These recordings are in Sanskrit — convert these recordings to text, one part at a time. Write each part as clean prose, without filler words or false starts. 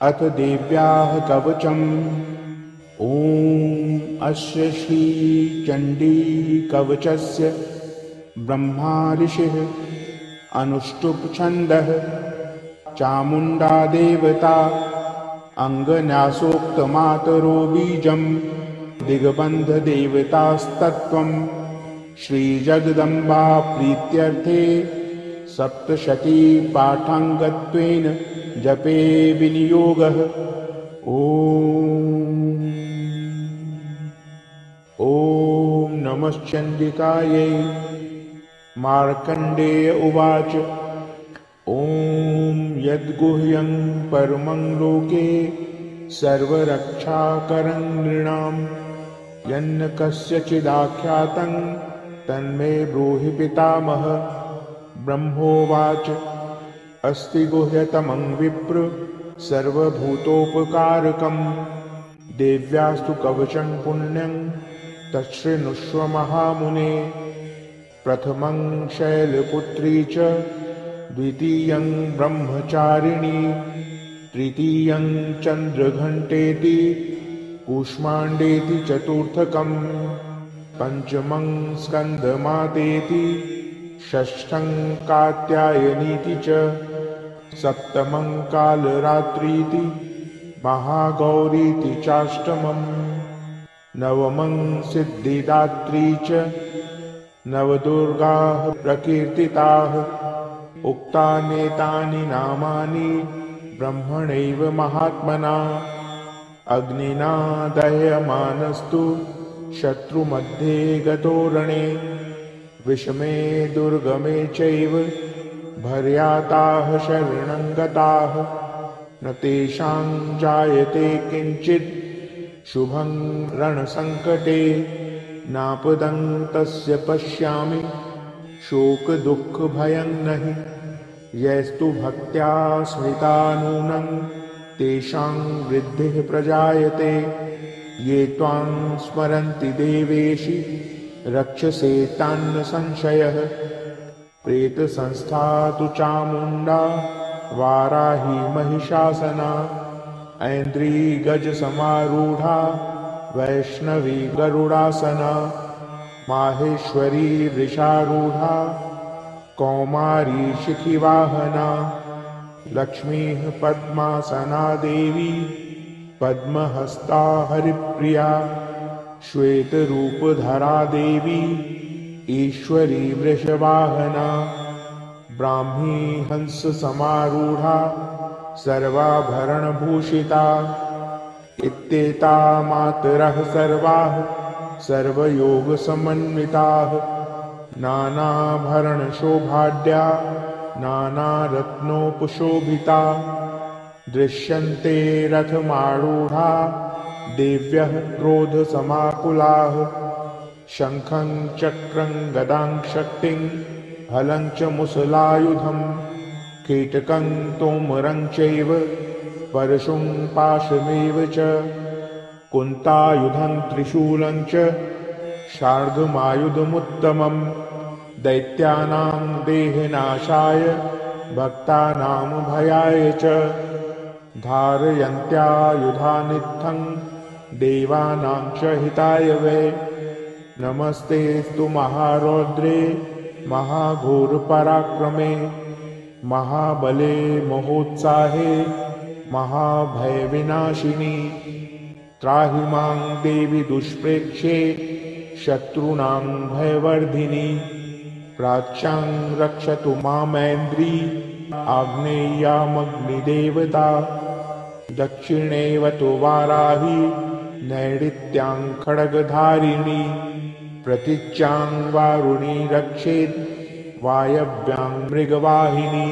अथ देव्याः कवचम्। अस्य श्रीचण्डी कवचस्य ब्रह्मा ऋषिः अनुष्टुप् छन्दः चामुण्डा देवता अङ्गन्यासोक्तमातरो बीजं दिग्बन्धदेवतास्तत्त्वं श्रीजगदम्बा प्रीत्यर्थे सप्तशती पाठाङ्गत्वेन जपे विनियोगः। ॐ नमश्चण्डिकायै। मार्कण्डेय उवाच। यद्गुह्यं परमं लोके सर्वरक्षाकरं नृणां यन्न कस्यचिदाख्यातं तन्मे ब्रूहि पितामह। ब्रह्मोवाच। अस्ति गुह्यतमं विप्र सर्वभूतोपकारकं देव्यास्तु कवचं पुण्यं तच्छृणुष्व महामुने। प्रथमं शैलपुत्री च द्वितीयं ब्रह्मचारिणी तृतीयं चन्द्रघण्टेति कूष्माण्डेति चतुर्थकं पञ्चमं स्कन्दमातेति षष्ठं कात्यायनीति च सप्तमं कालरात्रीति महागौरीति चाष्टमं नवमं सिद्धिदात्री च नवदुर्गाः प्रकीर्तिताः। उक्तानेतानि नामानि ब्रह्मणैव महात्मना अग्निना दह्यमानस्तु शत्रुमध्ये गतो रणे विषमे दुर्गमे चैव भर्याताः शरणं गताः न तेषां जायते किञ्चित् शुभं रणसङ्कटे नापदं तस्य पश्यामि शोकदुःखभयं नहि। यैस्तु भक्त्या स्मृता नूनं तेषां वृद्धिः प्रजायते ये त्वां स्मरन्ति देवेशि रक्षसे तान्न संशयः। प्रेतसंस्था तु चामुण्डा वाराही महिषासना ऐन्द्री गजसमारूढा वैष्णवी गरुडासना माहेश्वरी वृषारूढा कौमारी शिखिवाहना लक्ष्मीः पद्मासना देवी पद्महस्ता हरिप्रिया श्वेतरूपधरा देवी ईश्वरी वृषवाहना ब्राह्मी हंससमारूढा सर्वाभरणभूषिता इत्येता मातरः सर्वाः सर्वयोगसमन्विताः नानाभरणशोभाढ्या नानारत्नोपशोभिता दृश्यन्ते रथमारूढा देव्यः क्रोधसमाकुलाः शङ्खं चक्रं गदां शक्तिं हलं च मुसलायुधं कीटकं तोमरं चैव परशुं पाशमेव च कुन्तायुधं त्रिशूलं च शार्दूलायुधमुत्तमं दैत्यानां देहनाशाय भक्तानां भयाय च धारयन्त्यायुधानित्थं देवानां च हिताय वै। नमस्तेस्तु महारौद्रे महाघोरपराक्रमे महाबले महोत्साहे महाभयविनाशिनी त्राहि मां देवि दुष्प्रेक्षे शत्रूणां भयवर्धिनी प्राच्यां रक्षतु मामैन्द्री आग्नेय्यामग्निदेवता दक्षिणेवतु वाराही नैऋत्यां खड्गधारिणी प्रतीच्यां वारुणी रक्षेत् वायव्यां मृगवाहिनी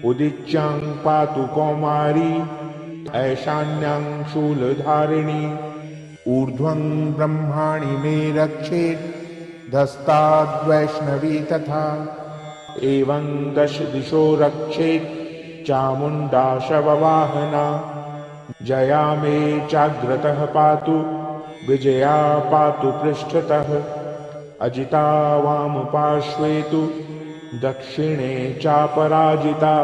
उदिच्यां पातु कौमारी ऐशान्यां शूलधारिणी ऊर्ध्वं ब्रह्माणि मे रक्षेत् धस्ताद्वैष्णवी तथा एवं दश दिशो रक्षेत् चामुण्डा शववाहना जया मे चाग्रतः पातु विजया पातु पृष्ठतः अजिता वामपार्श्वे तु दक्षिणे चापराजिता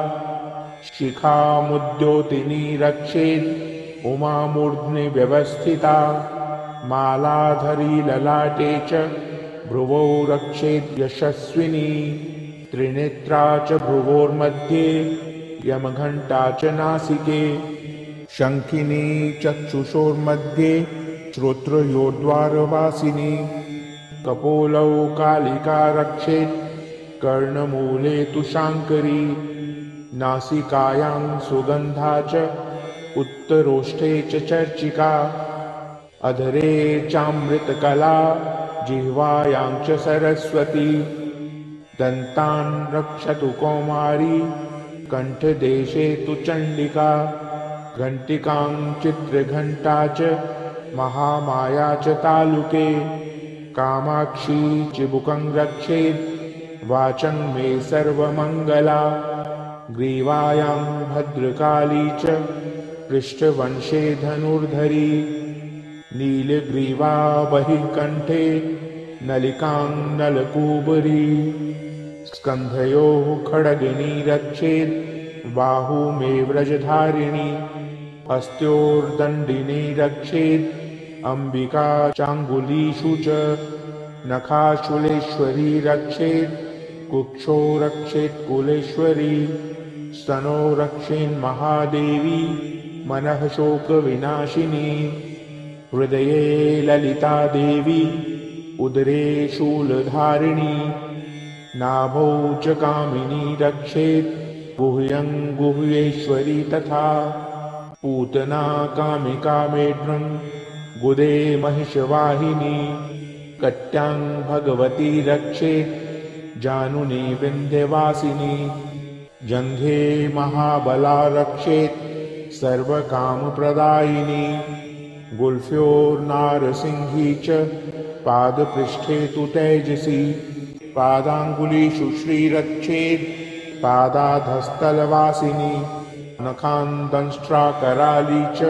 शिखामुद्योतिनी रक्षेत् उमामूर्ध्नि व्यवस्थिता मालाधरी ललाटे च भ्रुवौ रक्षेत् यशस्विनी त्रिनेत्रा च भ्रुवोर्मध्ये यमघण्टा च नासिके शङ्खिनी चक्षुषोर्मध्ये श्रोत्रयोर्द्वारवासिनी कपोलौ कालिका रक्षेत् कर्णमूले तु शाङ्करी नासिकायां सुगन्धा च उत्तरोष्ठे च चर्चिका अधरे चामृतकला जिह्वायां च सरस्वती दन्तान् रक्षतु कौमारी कण्ठदेशे तु चण्डिका घण्टिकां चित्रघण्टा च महामाया च तालुके कामाक्षी चिबुकं रक्षेत् वाचं मे सर्वमङ्गला ग्रीवायां भद्रकाली च पृष्ठवंशे धनुर्धरी नीलग्रीवा बहिःकण्ठे नलिकां नलकूबरी स्कन्धयोः खड्गिनी रक्षेत् बाहू मे व्रजधारिणी हस्तयोर्दण्डिनी रक्षेत् अम्बिका चाङ्गुलीषु च नखाशूलेश्वरी रक्षेत् कुक्षो रक्षेत् कुलेश्वरी स्तनो रक्षेन्महादेवी मनः शोकविनाशिनी हृदये ललिता देवी उदरे शूलधारिणी नाभौ च कामिनी रक्षेत् गुह्यं गुह्येश्वरी तथा पूतना कामिका मेढ्रं गुदे महिषवाहिनी कट्यां भगवती रक्षेत् जानुनी विन्ध्यवासिनी जङ्घे महाबला रक्षेत् सर्वकामप्रदायिनी गुल्फ्योर्नारसिंही च पादपृष्ठे तु तेजसी पादाङ्गुलीषु श्रीरक्षेत् पादाधस्तलवासिनी नखान् दंष्ट्राकराली च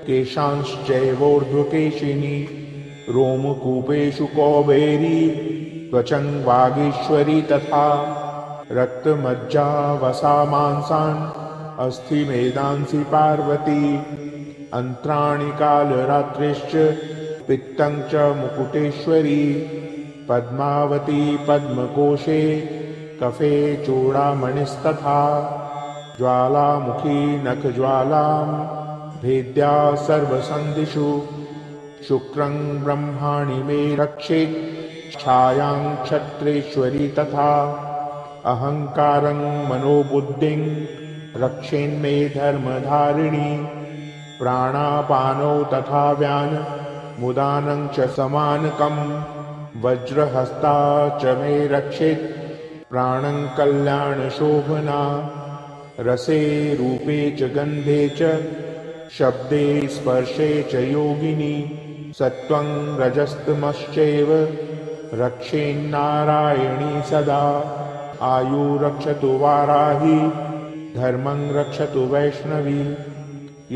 केशांश्चैवोर्ध्वकेशिनी रोमकूपेषु कौबेरी त्वचं वागीश्वरी तथा रक्तमज्जा वसा मांसान् अस्थिमेदांसि पार्वती अन्त्राणि कालरात्रिश्च पित्तं च मुकुटेश्वरी पद्मावती पद्मकोशे कफे चूडामणिस्तथा ज्वालामुखी नखज्वालां भेद्या सर्वसन्धिषु शुक्रं ब्रह्माणि मे रक्षेत् छायां क्षत्रेश्वरी तथा अहङ्कारं मनोबुद्धिं रक्षेन्मे धर्मधारिणी प्राणापानौ तथा व्यानमुदानं च समानकं वज्रहस्ता च मे रक्षेत् प्राणं कल्याणशोभना रसे रूपे च गन्धे च शब्दे स्पर्शे च योगिनी सत्त्वं रजस्तमश्चैव रक्षेन्नारायणी सदा आयु रक्षतु वाराही धर्मं रक्षतु वैष्णवी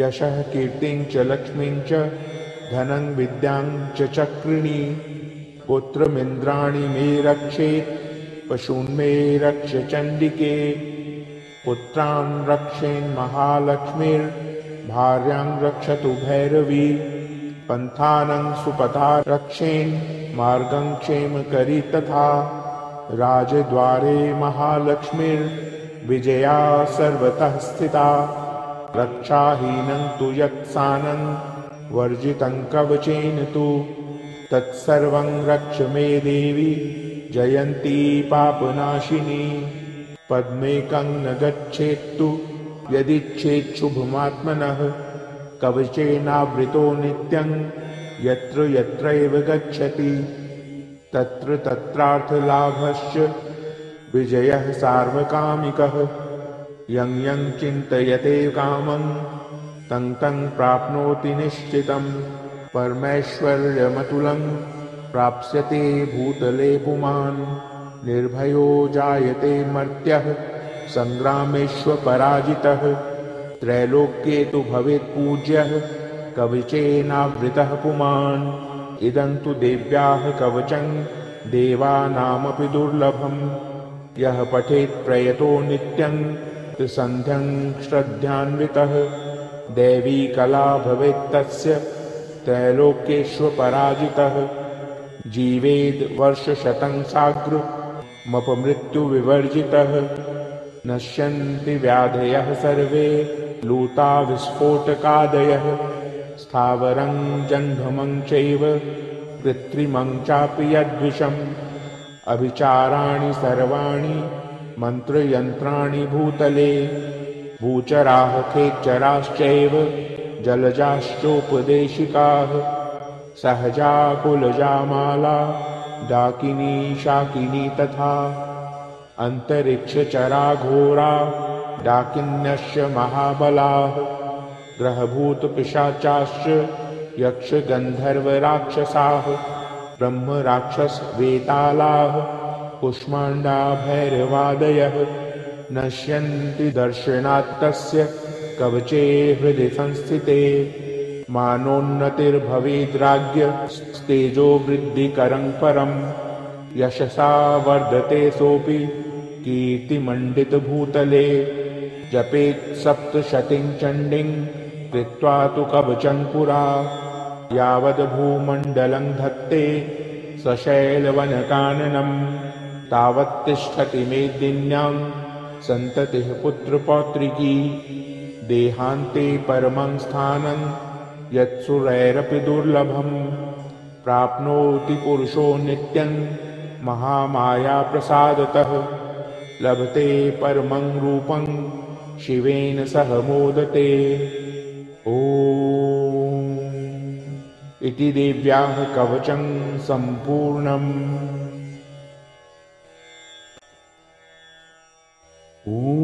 यशः कीर्तिं च लक्ष्मीं च धनं विद्यां च चक्रिणी पुत्रमिन्द्राणि मे रक्षेत् पशून् मे रक्ष चण्डिके पुत्रान् रक्षेन्महालक्ष्मीर्भार्यां रक्षतु भैरवी पन्थानं सुपथा रक्षेन् मार्गं क्षेमकरी तथा राजद्वारे महालक्ष्मीर्विजया सर्वतः स्थिता रक्षाहीनं तु यत्सानं वर्जितं कवचेन तु तत्सर्वं रक्ष मे देवी जयन्ती पापनाशिनी पद्मेकं न गच्छेत्तु यदिच्छेच्छुभमात्मनः कवचेनावृतो नित्यं यत्र यत्रैव गच्छति तत्र तत्रार्थलाभश्च विजयः सार्वकामिकः यं यं चिन्तयते कामं तं तं प्राप्नोति निश्चितं परमैश्वर्यमतुलं प्राप्स्यते भूतले पुमान् निर्भयो जायते मर्त्यः संग्रामेष्वपराजितः त्रैलोक्ये तु भवेत् पूज्यः कवचेनावृतः पुमान् इदं तु देव्याः कवचं देवानामपि दुर्लभम् यः पठेत् प्रयतो नित्यं त्रिसन्ध्यं श्रद्धान्वितः दैवी कला भवेत् तस्य त्रैलोक्येष्वपराजितः जीवेद् वर्षशतं साग्रमपमृत्युविवर्जितः नश्यन्ति व्याधयः सर्वे लूता विस्फोटकादयः स्थावरं जङ्गमं चैव कृत्रिमं चापि यद्विषम् अभिचाराणि सर्वाणि मन्त्रयन्त्राणि भूतले भूचराः खेचराश्चैव जलजाश्चोपदेशिकाः सहजा कुलजा माला डाकिनी शाकिनी तथा अन्तरिक्षचरा घोरा डाकिन्यश्च महाबलाः ग्रहभूतपिशाचाश्च यक्षगन्धर्वराक्षसाः ब्रह्मराक्षसवेतालाः कुष्माण्डा भैरवादयः नश्यन्ति दर्शनात्तस्य कवचे हृदि संस्थिते मानोन्नतिर्भवेद्राज्ञस्तेजो वृद्धिकरं परं यशसा वर्धते सोऽपि कीर्तिमण्डितभूतले जपेत् सप्तशतीं चण्डीं कृत्वा तु कवचं पुरा यावद्भूमण्डलं धत्ते सशैलवनकाननं तावत्तिष्ठति मेदिन्यां सन्ततिः पुत्रपौत्रिकी देहान्ते परमं स्थानं यत्सुरैरपि दुर्लभं प्राप्नोति पुरुषो नित्यं महामायाप्रसादतः लभते परमं रूपं शिवेन सह मोदते। ॐ इति देव्याः कवचं सम्पूर्णम्। ॐ